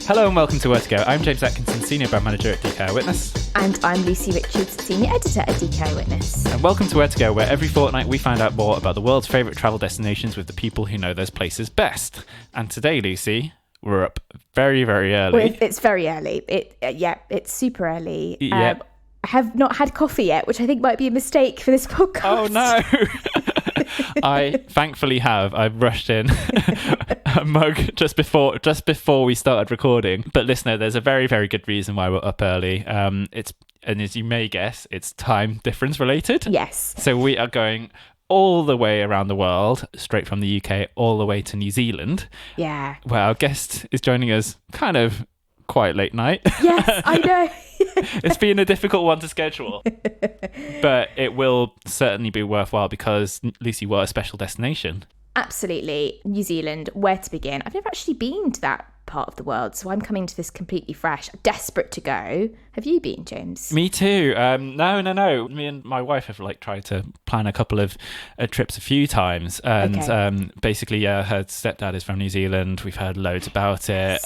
Hello and welcome to Where to Go. I'm James Atkinson, Senior Brand Manager at DK Eyewitness. And I'm Lucy Richards, Senior Editor at DK Eyewitness. And welcome to Where to Go, where every fortnight we find out more about the world's favourite travel destinations with the people who know those places best. And today, Lucy, we're up very, very early. Well, it's very early. It's super early. Yeah. I have not had coffee yet, which I think might be a mistake for this podcast. Oh, no. I thankfully have. I rushed in a mug just before we started recording. But listener, there's a very, very good reason why we're up early. And as you may guess, it's time difference related. Yes. So we are going all the way around the world, straight from the UK all the way to New Zealand. Yeah. Where our guest is joining us kind of quite late night. Yes, I know. It's been a difficult one to schedule, but it will certainly be worthwhile because, Lucy, what a special destination. Absolutely. New Zealand, where to begin? I've never actually been to that part of the world, so I'm coming to this completely fresh, desperate to go. Have you been, James? Me too. No. Me and my wife have tried to plan a couple of trips a few times, and basically, her stepdad is from New Zealand. We've heard loads about it.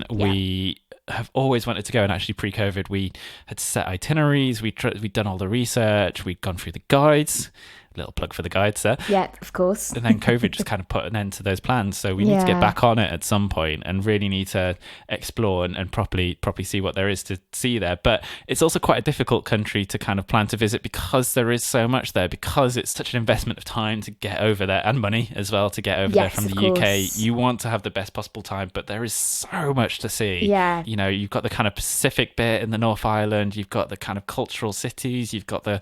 We have always wanted to go, and actually pre-COVID we had set itineraries, we'd done all the research, we'd gone through the guides. Little plug for the guides there. Yeah, of course. And then COVID just kind of put an end to those plans, so we need to get back on it at some point and really need to explore and properly see what there is to see there. But it's also quite a difficult country to kind of plan to visit because there is so much there, because it's such an investment of time to get over there, and money as well to get over there from the UK. You want to have the best possible time, but there is so much to see. Yeah. You know, you've got the kind of Pacific bit in the North Island, you've got the kind of cultural cities, you've got the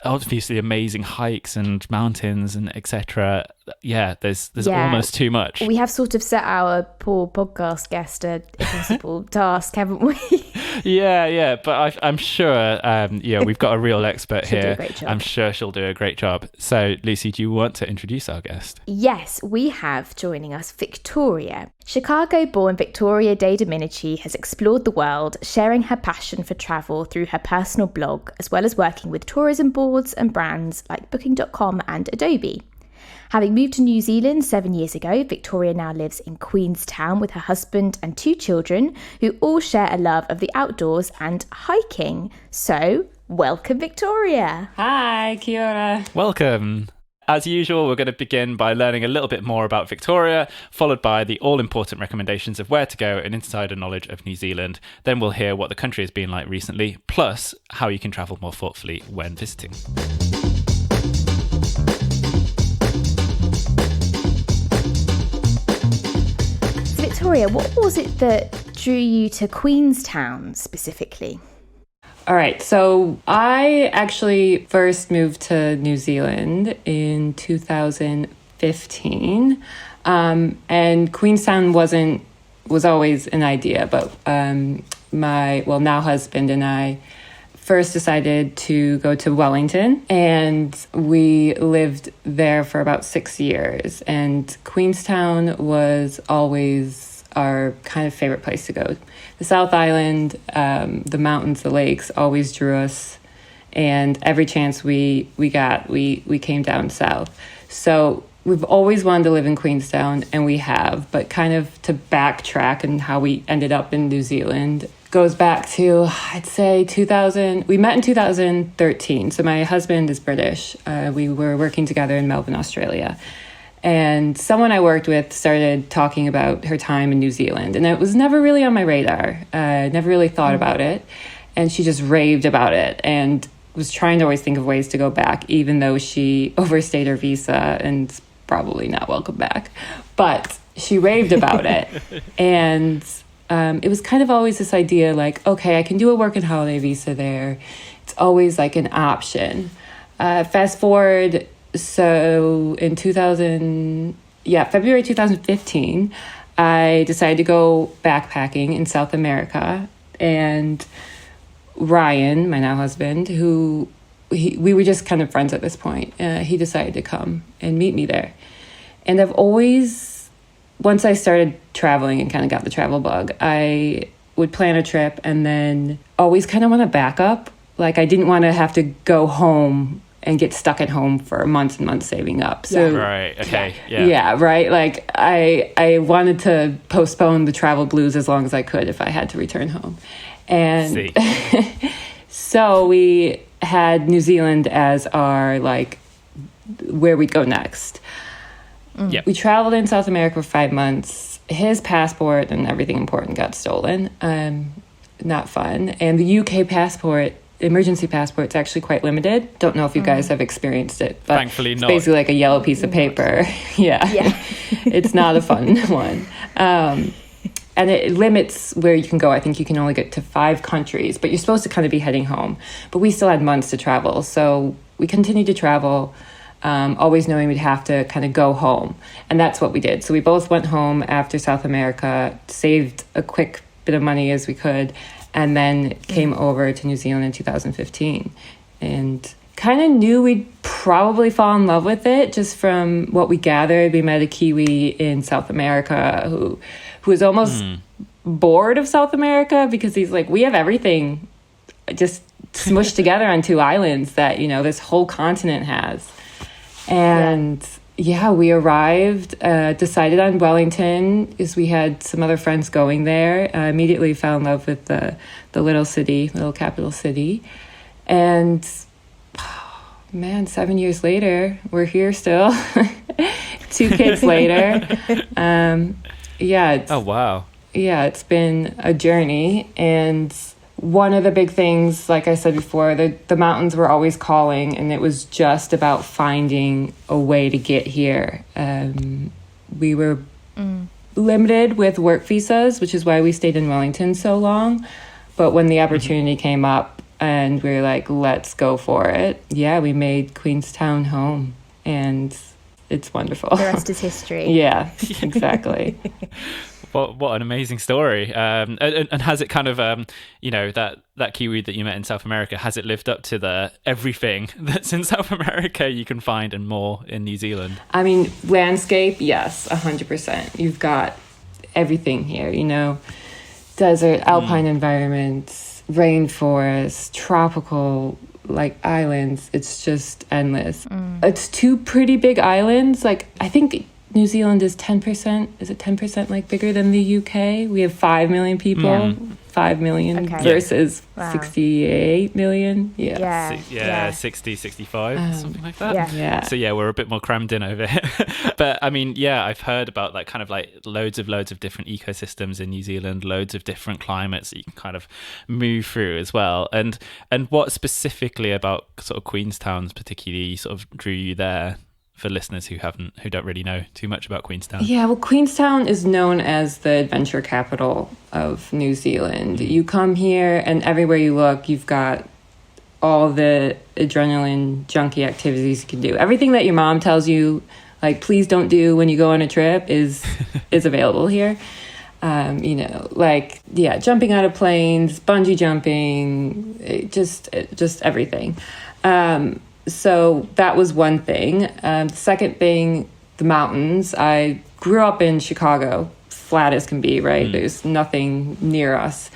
obviously amazing hikes and mountains and etc. Yeah, there's almost too much. We have sort of set our poor podcast guest a impossible task, haven't we? Yeah, but I'm sure we've got a real expert She'll here. do a great job. I'm sure she'll do a great job. So Lucy, do you want to introduce our guest? Yes, we have joining us Viktoria. Chicago-born Viktoria De Dominicis has explored the world, sharing her passion for travel through her personal blog, as well as working with tourism boards and brands like Booking.com and Adobe. Having moved to New Zealand 7 years ago, Viktoria now lives in Queenstown with her husband and 2 children, who all share a love of the outdoors and hiking. So, welcome, Viktoria. Hi, kia ora. Welcome. As usual, we're going to begin by learning a little bit more about Victoria, followed by the all-important recommendations of where to go and insider knowledge of New Zealand. Then we'll hear what the country has been like recently, plus how you can travel more thoughtfully when visiting. So, Victoria, what was it that drew you to Queenstown specifically? All right, so I actually first moved to New Zealand in 2015, and Queenstown was always an idea, but my now husband and I first decided to go to Wellington, and we lived there for about 6 years, and Queenstown was always our kind of favorite place to go. The South Island, the mountains, the lakes always drew us, and every chance we got, we came down south. So we've always wanted to live in Queenstown, and we have, but kind of to backtrack and how we ended up in New Zealand goes back to, I'd say, 2000. We met in 2013. So my husband is British. We were working together in Melbourne, Australia. And someone I worked with started talking about her time in New Zealand. And it was never really on my radar. Never really thought about it. And she just raved about it and was trying to always think of ways to go back, even though she overstayed her visa and probably not welcome back. But she raved about it. And it was kind of always this idea like, okay, I can do a work and holiday visa there. It's always like an option. Fast forward. So in February 2015, I decided to go backpacking in South America, and Ryan, my now husband, we were just kind of friends at this point. He decided to come and meet me there. And I've always, once I started traveling and kind of got the travel bug, I would plan a trip and then always kind of want to back up. Like I didn't want to have to go home and get stuck at home for months and months saving up. So right, okay, yeah. Yeah, right. Like I wanted to postpone the travel blues as long as I could if I had to return home. And so we had New Zealand as our, like, where we'd go next. Yep. We traveled in South America for 5 months. His passport and everything important got stolen. Not fun. And the UK passport, emergency passport, is actually quite limited. Don't know if you guys have experienced it, but thankfully it's not. basically like a yellow piece of paper. Yeah. It's not a fun one. And it limits where you can go. I think you can only get to 5 countries, but you're supposed to kind of be heading home. But we still had months to travel. So we continued to travel, always knowing we'd have to kind of go home. And that's what we did. So we both went home after South America, saved a quick bit of money as we could, and then came over to New Zealand in 2015. And kind of knew we'd probably fall in love with it just from what we gathered. We met a Kiwi in South America who was almost bored of South America because he's like, we have everything just smushed together on 2 islands that, you know, this whole continent has. And we arrived, decided on Wellington because we had some other friends going there. Immediately fell in love with the little capital city. And man, 7 years later, we're here still. 2 kids later. Oh, wow. Yeah, it's been a journey. And one of the big things, like I said before, the mountains were always calling, and it was just about finding a way to get here. We were limited with work visas, which is why we stayed in Wellington so long. But when the opportunity came up and we were like, let's go for it. Yeah, we made Queenstown home, and it's wonderful. The rest is history. Yeah, exactly. What an amazing story. And has it kind of, that Kiwi that you met in South America, has it lived up to the everything that's in South America you can find and more in New Zealand? I mean, landscape, yes, 100%. You've got everything here, you know, desert, alpine environments, rainforest, tropical, like, islands. It's just endless. It's 2 pretty big islands. Like, I think New Zealand is 10%. Is it 10% like bigger than the UK? We have 5 million people. 5 million versus 68 million. Yeah, 60, 65, something like that. Yeah. So yeah, we're a bit more crammed in over here. But I mean, yeah, I've heard about like kind of like loads of different ecosystems in New Zealand, loads of different climates that you can kind of move through as well. And what specifically about sort of Queenstown's particularly sort of drew you there? For listeners who don't really know too much about Queenstown. Yeah, well, Queenstown is known as the adventure capital of New Zealand. You come here and everywhere you look, you've got all the adrenaline junkie activities you can do. Everything that your mom tells you, like, please don't do when you go on a trip is available here. Jumping out of planes, bungee jumping, just everything. So that was one thing. The second thing, the mountains. I grew up in Chicago, flat as can be, right? There's nothing near us.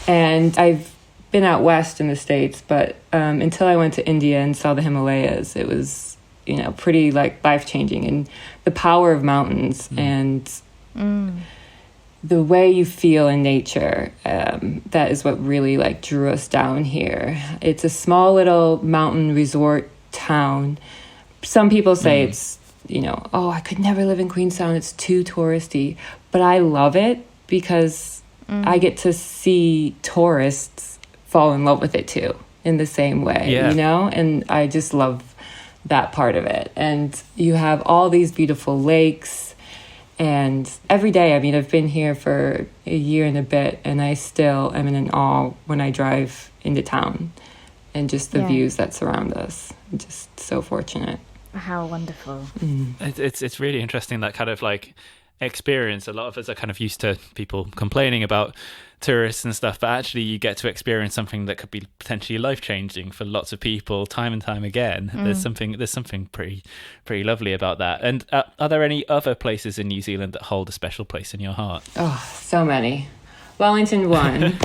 And I've been out west in the States, but until I went to India and saw the Himalayas, it was, you know, pretty like life-changing. And the power of mountains and the way you feel in nature, that is what really like drew us down here. It's a small little mountain resort town. Some people say it's, you know, oh, I could never live in Queenstown, it's too touristy. But I love it because I get to see tourists fall in love with it too, in the same way, you know? And I just love that part of it. And you have all these beautiful lakes. And every day, I mean, I've been here for a year and a bit, and I still am in awe when I drive into town and just the views that surround us. I'm just so fortunate. How wonderful. It's really interesting, that kind of like experience. A lot of us are kind of used to people complaining about tourists and stuff, but actually you get to experience something that could be potentially life-changing for lots of people time and time again. There's something pretty lovely about that. And are there any other places in New Zealand that hold a special place in your heart? Oh, so many. Wellington won.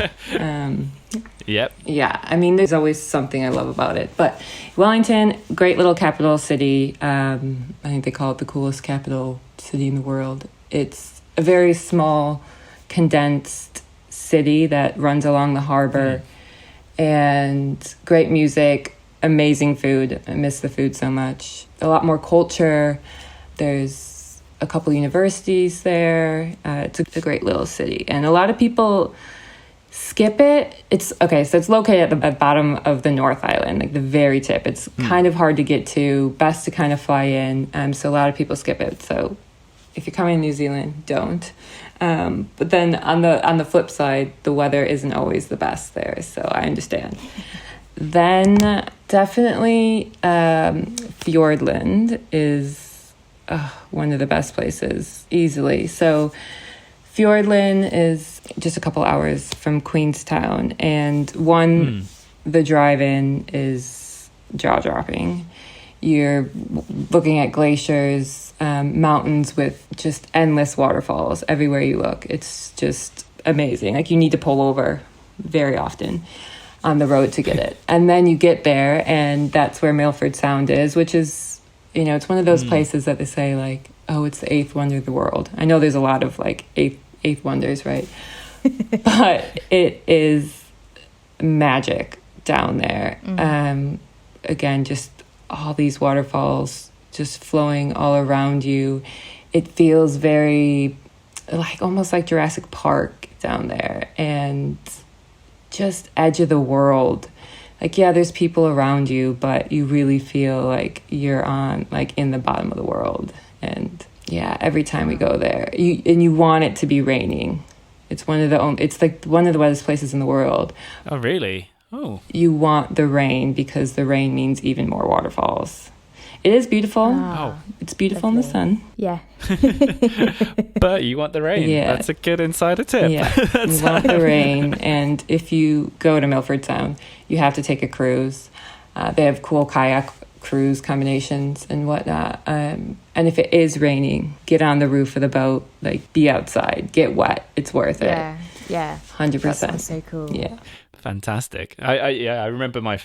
Yep. Yeah, I mean, there's always something I love about it. But Wellington, great little capital city. I think they call it the coolest capital city in the world. It's a very small, condensed city that runs along the harbor. And great music, amazing food. I miss the food so much. A lot more culture. There's a couple universities there. It's a great little city. And a lot of people skip it. It's okay, so it's located at the bottom of the North Island, like the very tip. It's kind of hard to get to, best to kind of fly in. So a lot of people skip it. So if you're coming to New Zealand, don't. But then on the flip side, the weather isn't always the best there, so I understand. Then definitely Fiordland is one of the best places, easily. So Fiordland is just a couple hours from Queenstown, and the drive-in is jaw-dropping. You're looking at glaciers, mountains with just endless waterfalls everywhere you look. It's just amazing. Like, you need to pull over very often on the road to get it. And then you get there, and that's where Milford Sound is, which is, it's one of those places that they say, like, oh, it's the eighth wonder of the world. I know there's a lot of, like, eighth wonders, right? But it is magic down there. Again, just all these waterfalls just flowing all around you. It feels very almost like Jurassic Park down there, and just edge of the world. Like, yeah, there's people around you, but you really feel like you're in the bottom of the world. And yeah, every time we go there, you want it to be raining. It's one of the wettest places in the world. Oh, really? Oh. You want the rain, because the rain means even more waterfalls. It is beautiful. Oh. It's beautiful in the sun. Yeah. But you want the rain. Yeah. That's a good insider tip. Yeah, you want the rain. And if you go to Milford Sound, you have to take a cruise. They have cool kayak cruise combinations and whatnot. And if it is raining, get on the roof of the boat, like, be outside, get wet. It's worth it. Yeah. 100%. That sounds so cool. Yeah. Fantastic. I remember I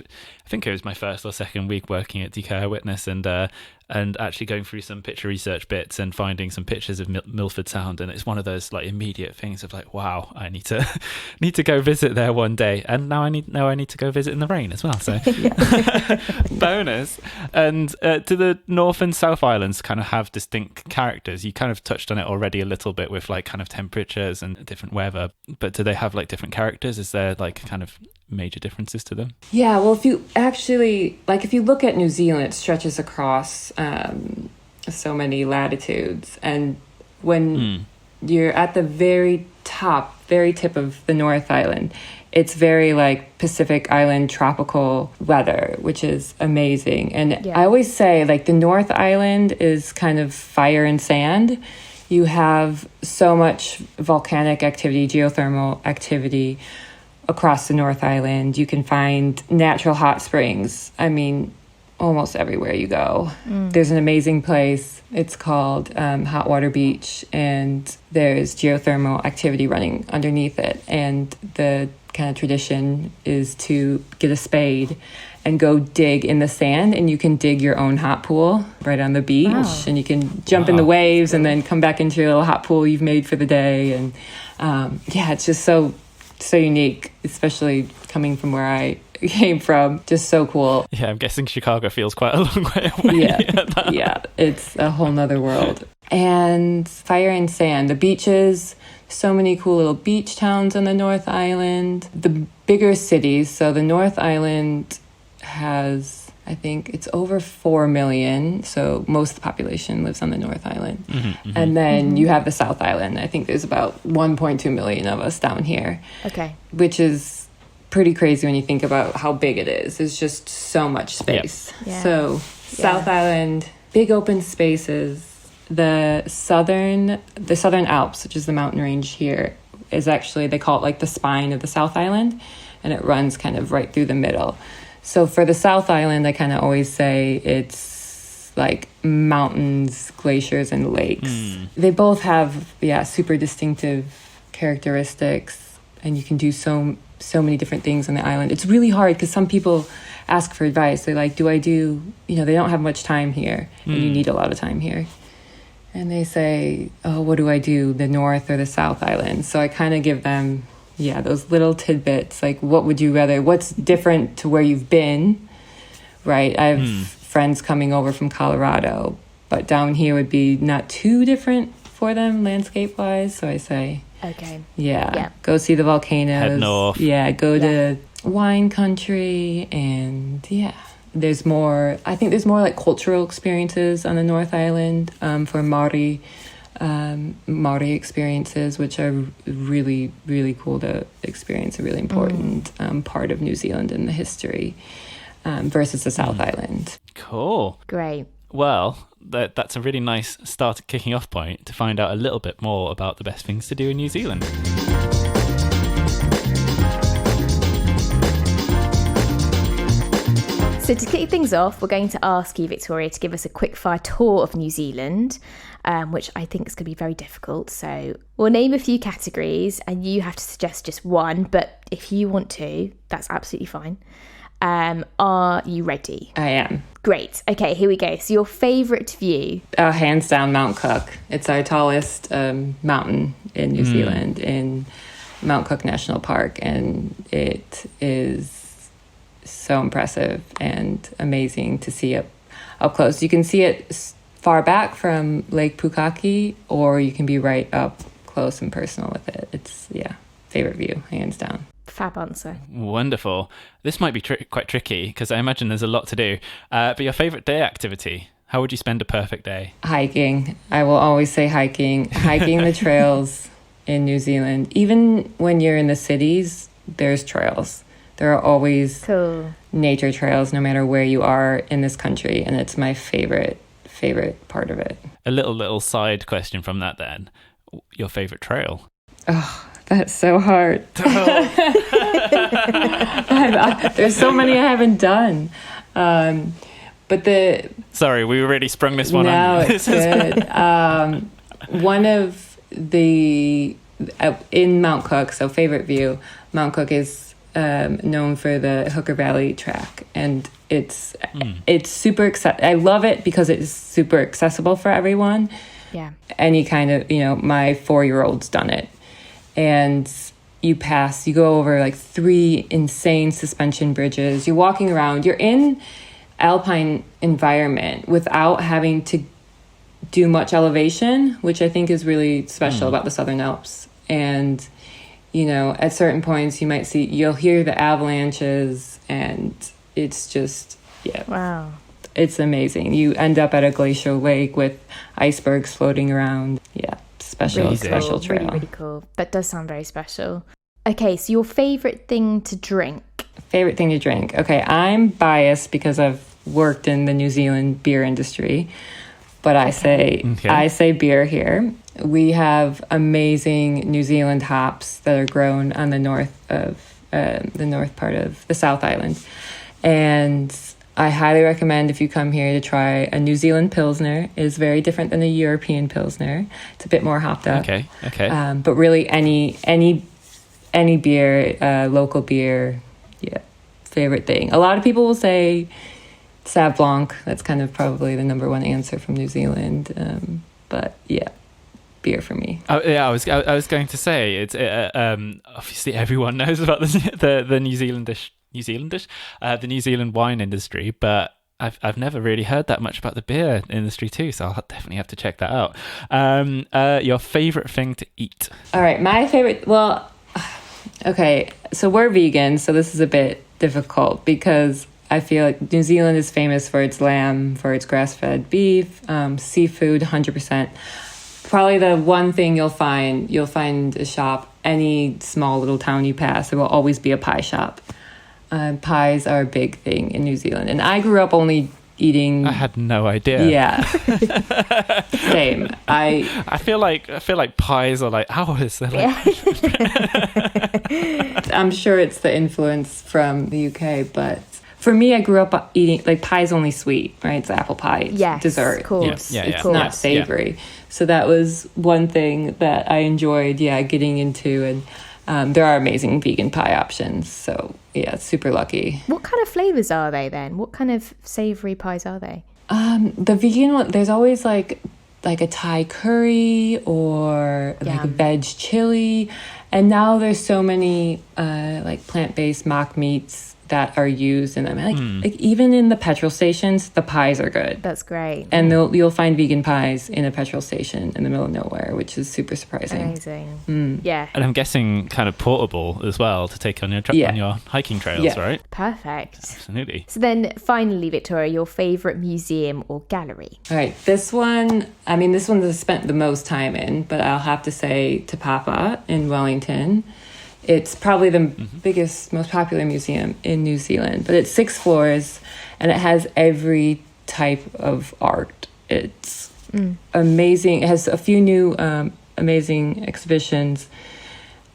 think it was my first or second week working at DK Eyewitness, and actually going through some picture research bits and finding some pictures of Milford Sound, and it's one of those, like, immediate things of, like, wow, I need to go visit there one day, and now I need to go visit in the rain as well. So bonus. And do the North and South Islands kind of have distinct characters? You kind of touched on it already a little bit with, like, kind of temperatures and different weather, but do they have, like, different characters? Is there, like, kind of major differences to them? Yeah, well, if you look at New Zealand, it stretches across so many latitudes, and when you're at the very tip of the North Island, it's very, like, Pacific Island tropical weather, which is amazing. And I always say, like, the North Island is kind of fire and sand. You have so much volcanic activity, geothermal activity across the North Island. You can find natural hot springs. I mean, almost everywhere you go. There's an amazing place. It's called Hot Water Beach, and there's geothermal activity running underneath it. And the kind of tradition is to get a spade and go dig in the sand, and you can dig your own hot pool right on the beach, and you can jump in the waves and then come back into your little hot pool you've made for the day. And it's just so unique, especially coming from where I came from. Just so cool. Yeah, I'm guessing Chicago feels quite a long way away. Yeah, it's a whole nother world. And fire and sand, the beaches, so many cool little beach towns on the North Island. The bigger cities, so the North Island has, I think it's over 4 million, so most of the population lives on the North Island. And then you have the South Island. I think there's about 1.2 million of us down here. Okay. Which is pretty crazy when you think about how big it is. There's just so much space. Yeah. So South Island, big open spaces. The southern Alps, which is the mountain range here, is actually, they call it like the spine of the South Island, and it runs kind of right through the middle. So for the South Island, I kind of always say it's like mountains, glaciers, and lakes. They both have, super distinctive characteristics. and you can do so many different things on the island. It's really hard because some people ask for advice. They're like, they don't have much time here, and you need a lot of time here. And they say, oh, what do I do, the North or the South Island? So I kind of give them, those little tidbits, like what would you rather, what's different to where you've been, right? I have friends coming over from Colorado, but down here would be not too different for them landscape-wise. So I say, okay, go see the volcanoes. Head north. Go to wine country, and there's more like cultural experiences on the North Island for Maori experiences, which are really, really cool to experience, a really important part of New Zealand and the history versus the South Island. Cool. Great. Well, that's a really nice start kicking off point to find out a little bit more about the best things to do in New Zealand. So to kick things off, we're going to ask you, Victoria, to give us a quick-fire tour of New Zealand, which I think is going to be very difficult. So we'll name a few categories and you have to suggest just one, but if you want to, that's absolutely fine. Are you ready? I am. Great. Okay, here we go. So your favourite view? Hands down, Mount Cook. It's our tallest mountain in New Zealand, in Mount Cook National Park, and it is so impressive and amazing to see it up close. You can see it far back from Lake Pukaki, or you can be right up close and personal with it. It's, favorite view, hands down. Fab answer. Wonderful. This might be quite tricky because I imagine there's a lot to do. But your favourite day activity? How would you spend a perfect day? Hiking. I will always say hiking. Hiking the trails in New Zealand. Even when you're in the cities, there's trails. There are always nature trails, no matter where you are in this country, and it's my favorite part of it. A little side question from that then. Your favorite trail? Oh, that's so hard. There's so many I haven't done. Sorry, we really sprung this one on you. No, it's good. One of the in Mount Cook, so favorite view, Mount Cook is known for the Hooker Valley track, and it's super I love it because it's super accessible for everyone. Yeah. Any kind of, my 4-year-old's done it, and you go over like 3 insane suspension bridges. You're walking around, you're in alpine environment without having to do much elevation, which I think is really special about the Southern Alps. And at certain points you'll hear the avalanches, and it's just, wow, it's amazing. You end up at a glacial lake with icebergs floating around. Special trail. Really, really cool. That does sound very special. Okay, so your favorite thing to drink? Favorite thing to drink. Okay, I'm biased because I've worked in the New Zealand beer industry, but I say beer here. We have amazing New Zealand hops that are grown on the north part of the South Island, and I highly recommend, if you come here, to try a New Zealand Pilsner. It is very different than a European Pilsner. It's a bit more hopped up. Okay. But really, any beer, local beer, favorite thing. A lot of people will say Sauv Blanc. That's kind of probably the number one answer from New Zealand. But beer for me. Oh yeah, I was going to say it's obviously everyone knows about the the New Zealand wine industry, but I've never really heard that much about the beer industry too, so I'll definitely have to check that out. Your favorite thing to eat? All right, my favorite. Well, okay, so we're vegan, so this is a bit difficult because I feel like New Zealand is famous for its lamb, for its grass-fed beef, seafood, 100%. Probably the one thing you'll find a shop, any small little town you pass, there will always be a pie shop. Pies are a big thing in New Zealand, and I grew up only eating. I had no idea. Yeah, same. I feel like pies are like ours. They're like... I'm sure it's the influence from the UK, but for me, I grew up eating like pie's only sweet, right? It's apple pie, it's dessert. Of course. Yeah. It's not savory. Yeah. So that was one thing that I enjoyed, getting into. And there are amazing vegan pie options. So yeah, it's super lucky. What kind of flavors are they then? What kind of savory pies are they? The vegan one, there's always like a Thai curry or like a veg chili. And now there's so many like plant-based mock meats that are used in them. Like even in the petrol stations, the pies are good. That's great. And you'll find vegan pies in a petrol station in the middle of nowhere, which is super surprising. Amazing. Yeah. And I'm guessing kind of portable as well to take on your on your hiking trails, right? Perfect. Absolutely. So then finally, Victoria, your favourite museum or gallery? All right, this one I spent the most time in, but I'll have to say Te Papa in Wellington. It's probably the biggest, most popular museum in New Zealand, but it's 6 floors and it has every type of art. It's amazing. It has a few new amazing exhibitions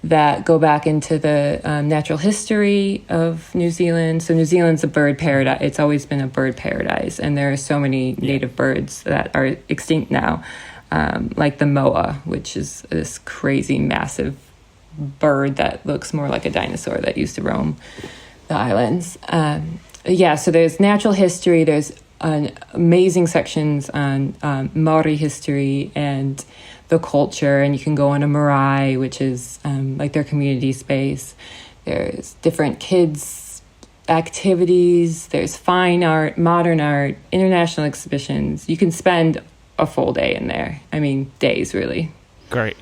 that go back into the natural history of New Zealand. So New Zealand's a bird paradise. It's always been a bird paradise, and there are so many native birds that are extinct now, like the moa, which is this crazy, massive bird that looks more like a dinosaur that used to roam the islands. So there's natural history. There's amazing sections on Maori history and the culture, and you can go on a marae, which is like their community space. There's different kids activities. There's fine art, modern art, international exhibitions. You can spend a full day in there. I mean, days, really. Great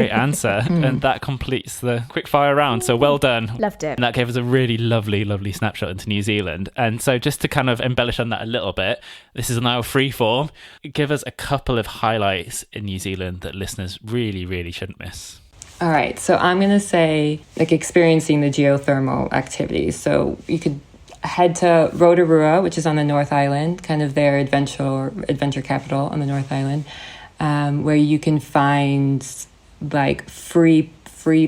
answer. And that completes the quick fire round. So well done. Loved it. And that gave us a really lovely snapshot into New Zealand. And so just to kind of embellish on that a little bit, this is now free form. Give us a couple of highlights in New Zealand that listeners really shouldn't miss. All right. So I'm going to say like experiencing the geothermal activities. So you could head to Rotorua, which is on the North Island, kind of their adventure capital on the North Island, where you can find like free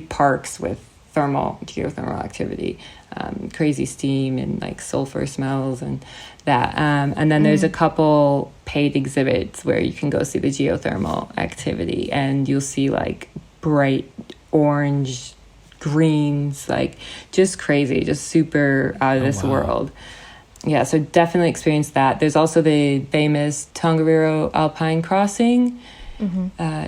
parks with geothermal activity, crazy steam and like sulfur smells and that. And then there's a couple paid exhibits where you can go see the geothermal activity, and you'll see like bright orange greens, like just crazy, just super out of this world. Yeah, so definitely experience that. There's also the famous Tongariro Alpine Crossing.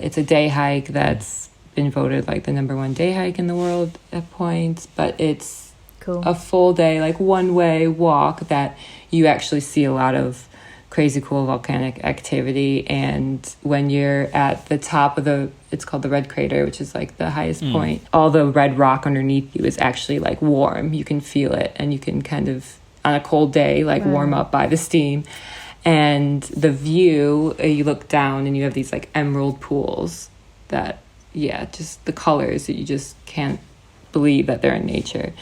It's a day hike that's been voted like the #1 day hike in the world at points, but it's a full day, like one-way walk that you actually see a lot of crazy cool volcanic activity. And when you're at the top of it's called the Red Crater, which is like the highest point, all the red rock underneath you is actually like warm. You can feel it, and you can kind of, on a cold day, like warm up by the steam. And the view, you look down and you have these like emerald pools that, just the colors that you just can't believe that they're in nature.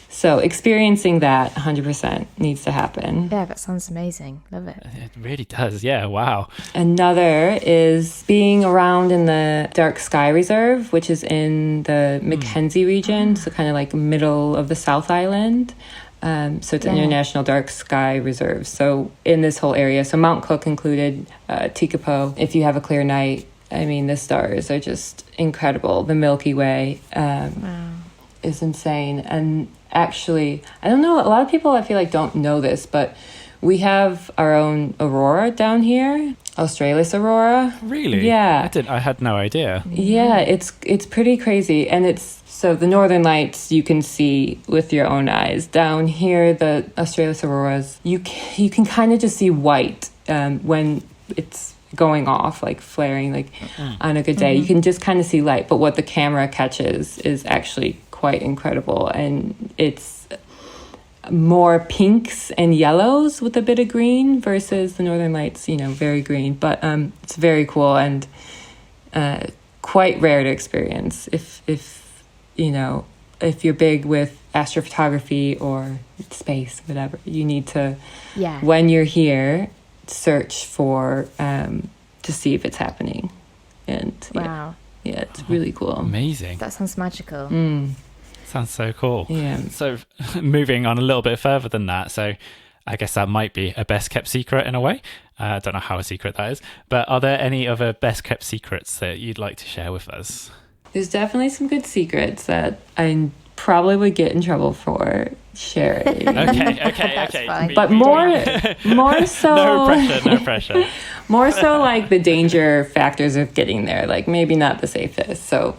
So experiencing that 100% needs to happen. Yeah, that sounds amazing. Love it. It really does. Yeah, wow. Another is being around in the Dark Sky Reserve, which is in the Mackenzie region, so kind of like middle of the South Island. So it's an international dark sky reserve. So in this whole area, so Mount Cook included, Tekapo, if you have a clear night, I mean, the stars are just incredible. The Milky Way is insane. And actually, I don't know, a lot of people I feel like don't know this, but we have our own aurora down here, Australis aurora. Really? Yeah. I had no idea. Yeah, it's pretty crazy. And so the northern lights you can see with your own eyes. Down here, the Australis auroras, you can kind of just see white when it's going off, like flaring, like on a good day. You can just kind of see light, but what the camera catches is actually quite incredible. And it's more pinks and yellows with a bit of green versus the northern lights, very green. But it's very cool and quite rare to experience. If you're big with astrophotography or space, whatever, you need to, when you're here, search for to see if it's happening. And it's really cool. Amazing. That sounds magical. Sounds so cool. Yeah. So moving on a little bit further than that, so I guess that might be a best kept secret in a way. I don't know how a secret that is, but are there any other best kept secrets that you'd like to share with us? There's definitely some good secrets that I probably would get in trouble for sharing. Okay. Fine. But more so... No pressure. More so like the danger factors of getting there, like maybe not the safest. So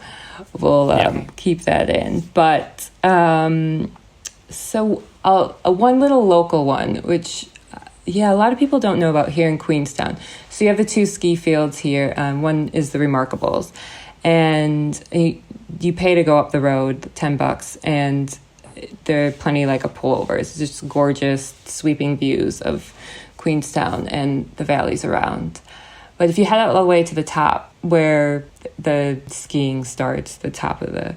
we'll keep that in. But so one little local one, which, a lot of people don't know about here in Queenstown. So you have the 2 ski fields here. One is the Remarkables. And you pay to go up the road, $10, and there are plenty like a pullover. It's just gorgeous sweeping views of Queenstown and the valleys around. But if you head out all the way to the top where the skiing starts, the top of the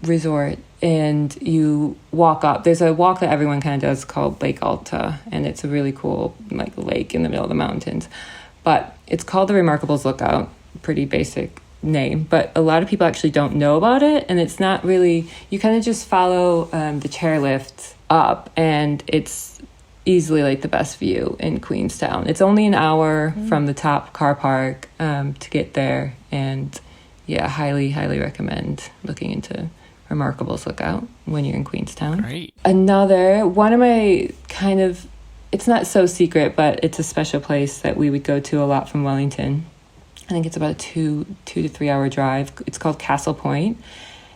resort, and you walk up, there's a walk that everyone kind of does called Lake Alta, and it's a really cool like lake in the middle of the mountains. But it's called the Remarkables Lookout, pretty basic name, but a lot of people actually don't know about it, and it's not really, you kind of just follow the chairlift up, and it's easily like the best view in Queenstown. It's only an hour from the top car park to get there, and highly recommend looking into Remarkables Lookout when you're in Queenstown. Great. Another one of my kind of, it's not so secret, but it's a special place that we would go to a lot from Wellington. I think it's about a 2 to 3 hour drive. It's called Castle Point,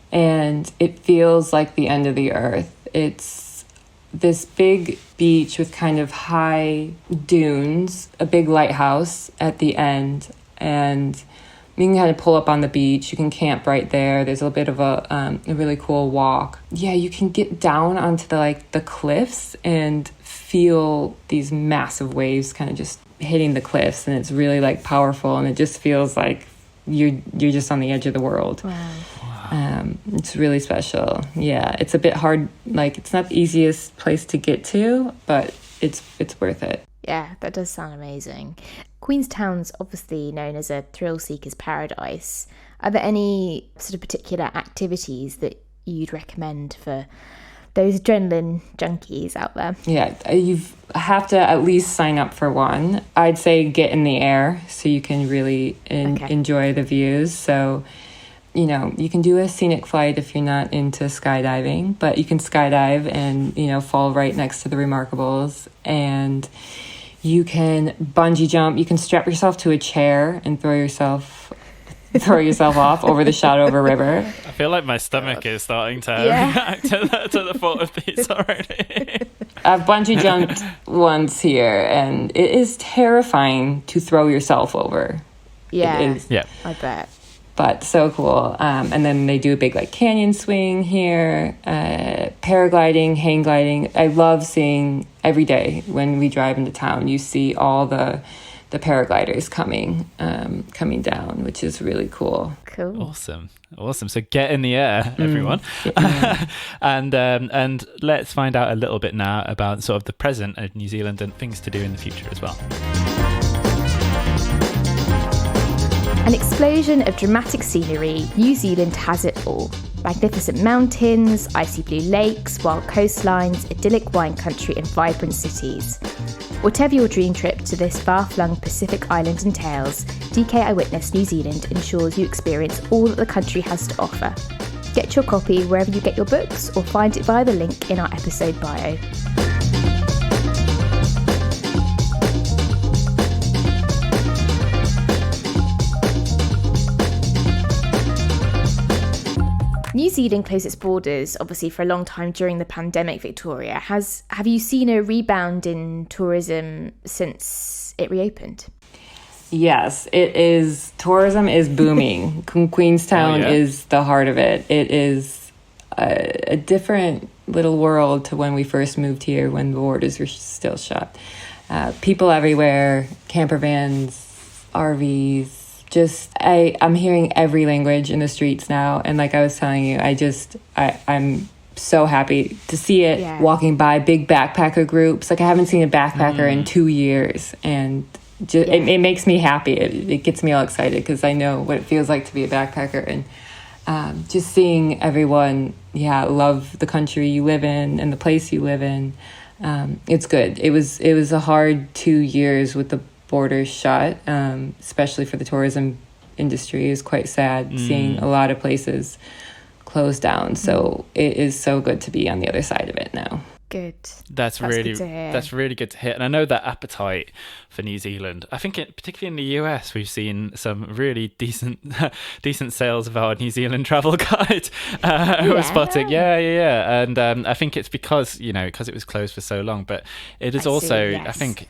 and it feels like the end of the earth. It's this big beach with kind of high dunes, a big lighthouse at the end, and you can kind of pull up on the beach. You can camp right there. There's a bit of a really cool walk. Yeah, you can get down onto the cliffs and feel these massive waves kind of just hitting the cliffs, and it's really like powerful, and it just feels like you're just on the edge of the world. Wow. It's really special. Yeah, it's a bit hard, like it's not the easiest place to get to, but it's worth it. Yeah, that does sound amazing. Queenstown's obviously known as a thrill seeker's paradise. Are there any sort of particular activities that you'd recommend for those adrenaline junkies out there? Yeah, you have to at least sign up for one. I'd say get in the air so you can really enjoy the views. So, you can do a scenic flight if you're not into skydiving, but you can skydive and, fall right next to the Remarkables. And you can bungee jump. You can strap yourself to a chair and throw yourself off over the Shadover River. I feel like my stomach is starting to react to the thought of these already. I've bungee jumped once here, and it is terrifying to throw yourself over. Yeah, yeah, I bet. But so cool. And then they do a big canyon swing here, paragliding, hang gliding. I love seeing every day when we drive into town, you see all the paragliders coming down, which is really cool. Cool. Awesome. So get in the air, everyone. And let's find out a little bit now about sort of the present of New Zealand and things to do in the future as well. An explosion of dramatic scenery, New Zealand has it all. Magnificent mountains, icy blue lakes, wild coastlines, idyllic wine country and vibrant cities. Whatever your dream trip to this far-flung Pacific island entails, DK Eyewitness New Zealand ensures you experience all that the country has to offer. Get your copy wherever you get your books or find it via the link in our episode bio. New Zealand closed its borders, obviously, for a long time during the pandemic, Victoria. Have you seen a rebound in tourism since it reopened? Yes, it is. Tourism is booming. Queenstown is the heart of it. It is a different little world to when we first moved here, when the borders were still shut. People everywhere, camper vans, RVs. I'm hearing every language in the streets now. And like I was telling you, I'm so happy to see it walking by big backpacker groups. Like I haven't seen a backpacker in 2 years, and it makes me happy. It gets me all excited because I know what it feels like to be a backpacker, and just seeing everyone, love the country you live in and the place you live in. It's good. It was a hard 2 years with the borders shut, especially for the tourism industry is quite sad, seeing a lot of places close down. So it is so good to be on the other side of it now. Good. That's really good to hear. That's really good to hear. And I know that appetite for New Zealand, I think particularly in the US, we've seen some really decent sales of our New Zealand travel guide. We're spotting. Yeah. And I think it's because it was closed for so long. But it is I think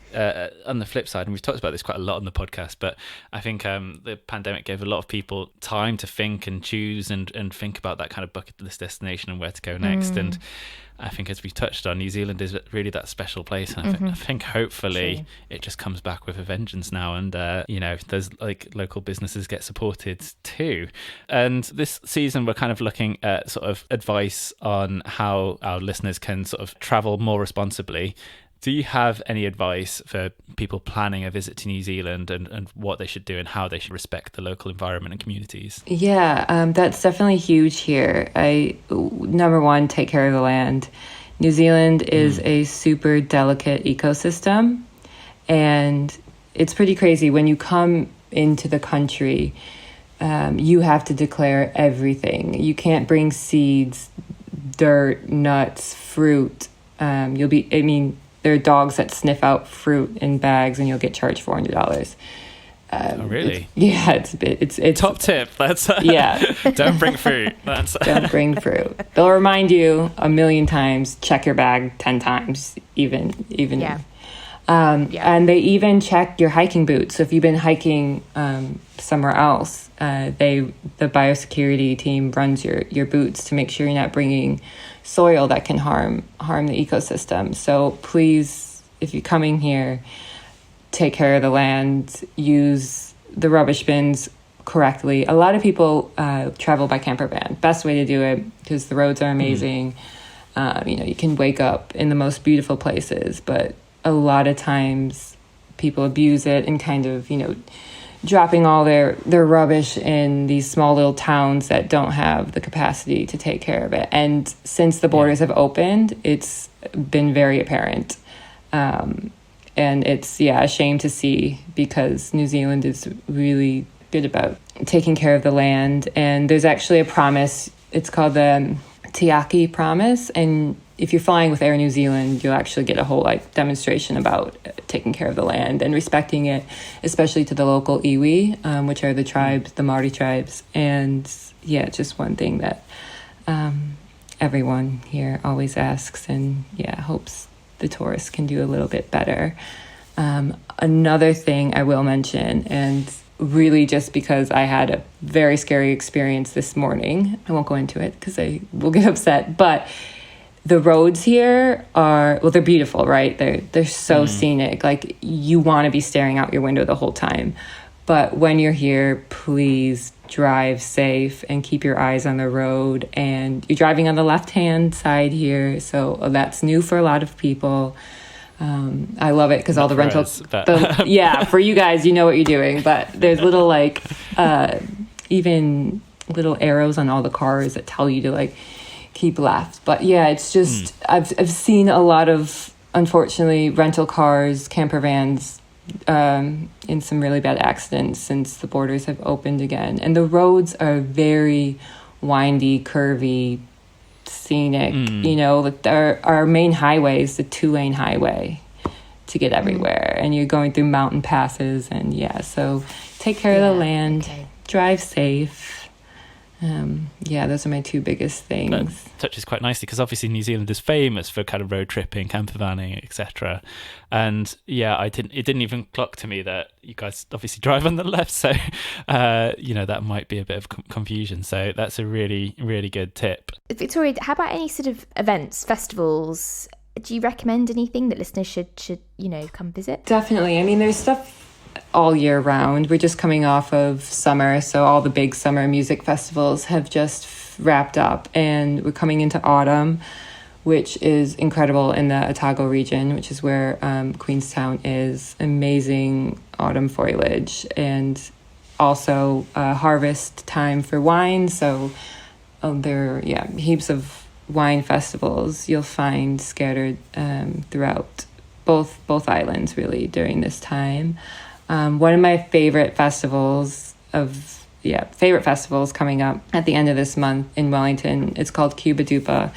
on the flip side, and we've talked about this quite a lot on the podcast, but I think the pandemic gave a lot of people time to think and choose and think about that kind of bucket list destination and where to go next. And I think, as we touched on, New Zealand is really that special place, and I think hopefully it just comes back with a vengeance now, and there's local businesses get supported too. And this season we're kind of looking at sort of advice on how our listeners can sort of travel more responsibly. Do you have any advice for people planning a visit to New Zealand and what they should do and how they should respect the local environment and communities? Yeah, that's definitely huge here. Number one, take care of the land. New Zealand is a super delicate ecosystem, and it's pretty crazy. When you come into the country, you have to declare everything. You can't bring seeds, dirt, nuts, fruit. There are dogs that sniff out fruit in bags, and you'll get charged $400. Oh, really? It's top tip. That's Don't bring fruit. Don't bring fruit. They'll remind you a million times. Check your bag 10 times, even. Yeah. And they even check your hiking boots. So if you've been hiking somewhere else, the biosecurity team runs your boots to make sure you're not bringing soil that can harm the ecosystem. So please, if you're coming here, take care of the land, use the rubbish bins correctly. A lot of people travel by camper van. Best way to do it, because the roads are amazing. You can wake up in the most beautiful places, but a lot of times people abuse it and kind of, dropping all their rubbish in these small little towns that don't have the capacity to take care of it. And since the borders have opened, it's been very apparent. And it's, a shame to see, because New Zealand is really good about taking care of the land. And there's actually a promise. It's called the Tiaki Promise. And if you're flying with Air New Zealand, you'll actually get a whole demonstration about taking care of the land and respecting it, especially to the local iwi, which are the tribes, the Maori tribes. And just one thing that everyone here always asks, and hopes the tourists can do a little bit better. Another thing I will mention, and really just because I had a very scary experience this morning, I won't go into it because I will get upset, but the roads here they're beautiful, right? They're so scenic. You want to be staring out your window the whole time. But when you're here, please drive safe and keep your eyes on the road. And you're driving on the left-hand side here, so that's new for a lot of people. I love it because all the rentals... for you guys, you know what you're doing. But there's little, even little arrows on all the cars that tell you to, keep left. But it's just I've seen a lot of, unfortunately, rental cars, camper vans in some really bad accidents since the borders have opened again. And the roads are very windy, curvy, scenic. Our main highway is the 2-lane highway to get everywhere, and you're going through mountain passes, and so take care of the land, drive safe. Those are my two biggest things. That touches quite nicely, because obviously New Zealand is famous for kind of road tripping, camper vanning, etc. And it didn't even clock to me that you guys obviously drive on the left, so that might be a bit of confusion. So that's a really, really good tip. Victoria, how about any sort of events, festivals? Do you recommend anything that listeners should come visit? Definitely. I mean, there's stuff all year round. We're just coming off of summer, so all the big summer music festivals have just wrapped up, and we're coming into autumn, which is incredible in the Otago region, which is where Queenstown is. Amazing autumn foliage, and also harvest time for wine. So there are heaps of wine festivals you'll find scattered throughout both islands really during this time. One of my favorite festivals of favorite festivals coming up at the end of this month in Wellington. It's called Cuba Dupa.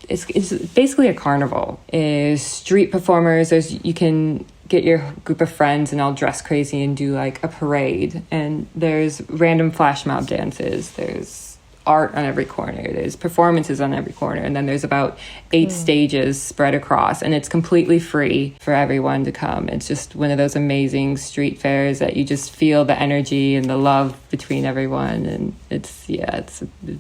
It's basically a carnival. It's street performers. You can get your group of friends and all dress crazy and do like a parade. And there's random flash mob dances. There's art on every corner. There's performances on every corner. And then there's about 8 stages spread across. And it's completely free for everyone to come. It's just one of those amazing street fairs that you just feel the energy and the love between everyone. And it's a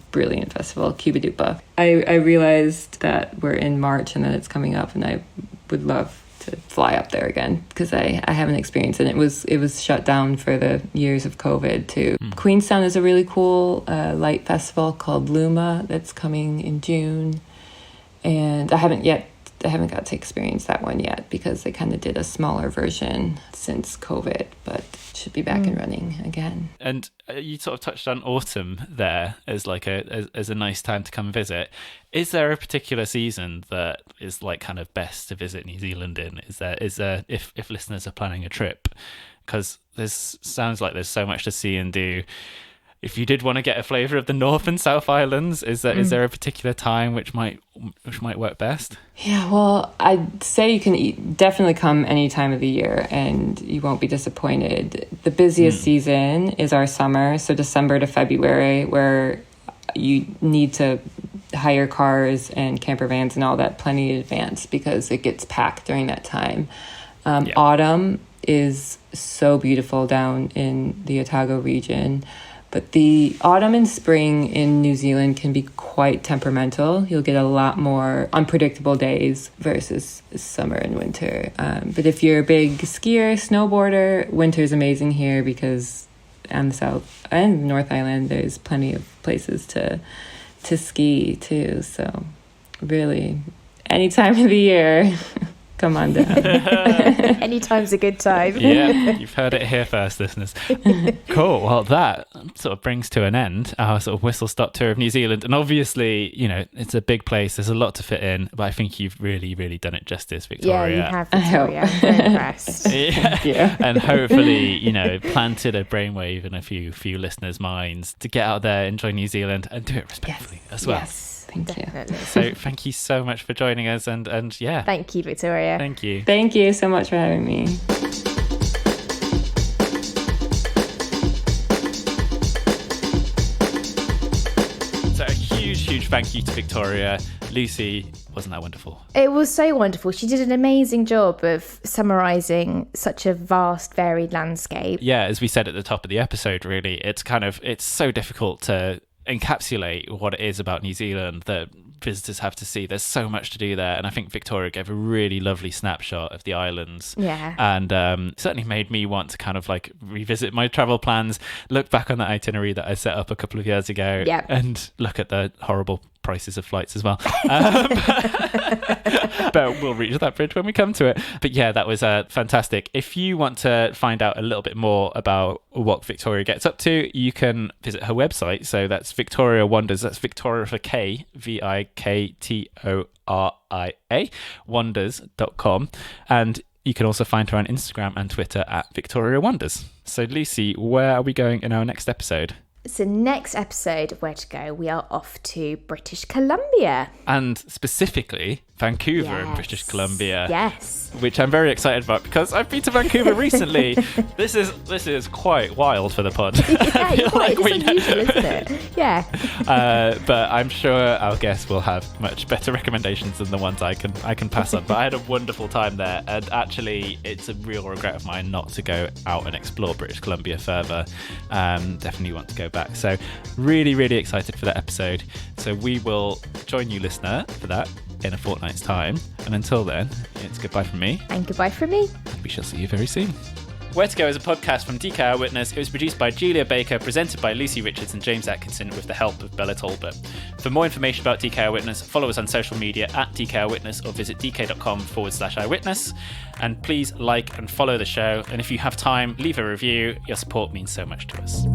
brilliant festival, Cuba Dupa. I realized that we're in March and that it's coming up, and I would love to fly up there again because I haven't experienced it. It was shut down for the years of COVID too. Queenstown is a really cool light festival called Luma that's coming in June, and I haven't got to experience that one yet because they kind of did a smaller version since COVID, but should be back and running again. And you sort of touched on autumn there as like as a nice time to come visit. Is there a particular season that is like kind of best to visit New Zealand in? Is there if listeners are planning a trip? Because sounds like there's so much to see and do. If you did want to get a flavour of the North and South Islands, is there a particular time which might work best? Yeah, well, I'd say you can definitely come any time of the year and you won't be disappointed. The busiest season is our summer, so December to February, where you need to hire cars and camper vans and all that plenty in advance because it gets packed during that time. Autumn is so beautiful down in the Otago region. But the autumn and spring in New Zealand can be quite temperamental. You'll get a lot more unpredictable days versus summer and winter. But if you're a big skier, snowboarder, winter's amazing here because on the South and North Island, there's plenty of places to ski too. So really, any time of the year, come on down. Anytime's a good time. Yeah, you've heard it here first, listeners. Cool. Well, that sort of brings to an end our sort of whistle-stop tour of New Zealand. And obviously, it's a big place. There's a lot to fit in, but I think you've really, really done it justice, Victoria. Yeah, you have, Victoria. I'm very impressed. Thank you. And hopefully, planted a brainwave in a few listeners' minds to get out there, enjoy New Zealand, and do it respectfully as well. Yes. Thank you. So thank you so much for joining us, and yeah. Thank you, Victoria. Thank you. Thank you so much for having me. So a huge thank you to Victoria. Lucy, wasn't that wonderful? It was so wonderful. She did an amazing job of summarising such a vast, varied landscape. Yeah, as we said at the top of the episode, really, it's so difficult to encapsulate what it is about New Zealand that visitors have to see. There's so much to do there, and I think Victoria gave a really lovely snapshot of the islands. Yeah. And certainly made me want to kind of like revisit my travel plans, look back on that itinerary that I set up a couple of years ago, and look at the horrible prices of flights as well. But we'll reach that bridge when we come to it. But yeah, that was fantastic. If you want to find out a little bit more about what Victoria gets up to, you can visit her website. So that's Victoria Wonders. That's Victoria for K, Viktoria, wonders.com. And you can also find her on Instagram and Twitter at Victoria Wonders. So Lucy, where are we going in our next episode? So next episode of Where to Go, we are off to British Columbia. And specifically Vancouver in British Columbia. Yes. Which I'm very excited about because I've been to Vancouver recently. This is quite wild for the pod. Yeah, it's unusual, isn't it? Yeah. But I'm sure our guests will have much better recommendations than the ones I can pass on. But I had a wonderful time there, and actually it's a real regret of mine not to go out and explore British Columbia further. Definitely want to go back. So really, really excited for that episode. So we will join you, listener, for that in a fortnight's time. And until then, it's goodbye from me. And goodbye from me. And we shall see you very soon. Where to Go is a podcast from DK Eyewitness. It was produced by Julia Baker, presented by Lucy Richards and James Atkinson with the help of Bella Talbot. For more information about DK Eyewitness, follow us on social media at DK Eyewitness or visit dk.com/eyewitness. And please like and follow the show. And if you have time, leave a review. Your support means so much to us.